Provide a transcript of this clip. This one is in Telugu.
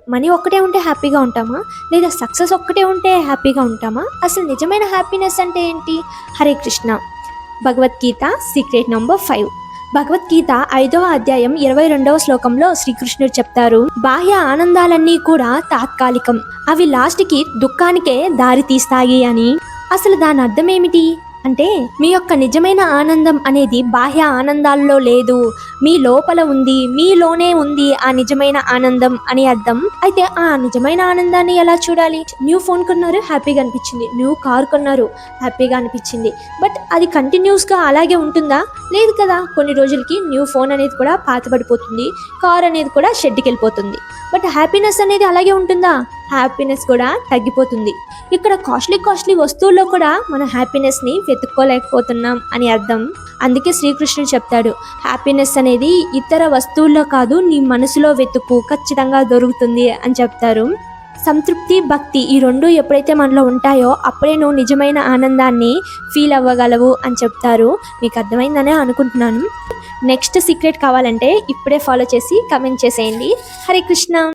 మనీ ఒక్కటే ఉంటే హ్యాపీగా ఉంటామా, లేదా సక్సెస్ ఒక్కటే ఉంటే హ్యాపీగా ఉంటామా? అసలు నిజమైన హ్యాపీనెస్ అంటే ఏంటి? హరే కృష్ణ. Bhagavad Gita secret number 5. భగవద్గీత 5వ అధ్యాయం 22వ శ్లోకంలో శ్రీకృష్ణుడు చెప్తారు, బాహ్య ఆనందాలన్నీ కూడా తాత్కాలికం, అవి లాస్ట్కి దుఃఖానికే దారి తీస్తాయి అని. అసలు దాని అర్థం ఏమిటి అంటే, మీ యొక్క నిజమైన ఆనందం అనేది బాహ్య ఆనందాల్లో లేదు, మీ లోపల ఉంది, మీలోనే ఉంది ఆ నిజమైన ఆనందం అని అర్థం. అయితే ఆ నిజమైన ఆనందాన్ని ఎలా చూడాలి? న్యూ ఫోన్ కొన్నారు, హ్యాపీగా అనిపించింది. న్యూ కార్ కొన్నారు, హ్యాపీగా అనిపించింది. బట్ అది కంటిన్యూస్గా అలాగే ఉంటుందా? లేదు కదా. కొన్ని రోజులకి న్యూ ఫోన్ అనేది కూడా పాతబడిపోతుంది, కార్ అనేది కూడా షెడ్కి వెళ్ళిపోతుంది. బట్ హ్యాపీనెస్ అనేది అలాగే ఉంటుందా? హ్యాపీనెస్ కూడా తగ్గిపోతుంది. ఇక్కడ కాస్ట్లీ వస్తువుల్లో కూడా మన హ్యాపీనెస్ని వెతుక్కోలేకపోతున్నాం అని అర్థం. అందుకే శ్రీకృష్ణుడు చెప్తాడు, హ్యాపీనెస్ అనేది ఇతర వస్తువుల్లో కాదు, నీ మనసులో వెతుకు, ఖచ్చితంగా దొరుకుతుంది అని చెప్తారు. సంతృప్తి, భక్తి ఈ రెండు ఎప్పుడైతే మనలో ఉంటాయో అప్పుడే నువ్వు నిజమైన ఆనందాన్ని ఫీల్ అవ్వగలవు అని చెప్తారు. మీకు అర్థమైందనే అనుకుంటున్నాను. నెక్స్ట్ సీక్రెట్ కావాలంటే ఇప్పుడే ఫాలో చేసి కమెంట్ చేసేయండి. హరే కృష్ణ.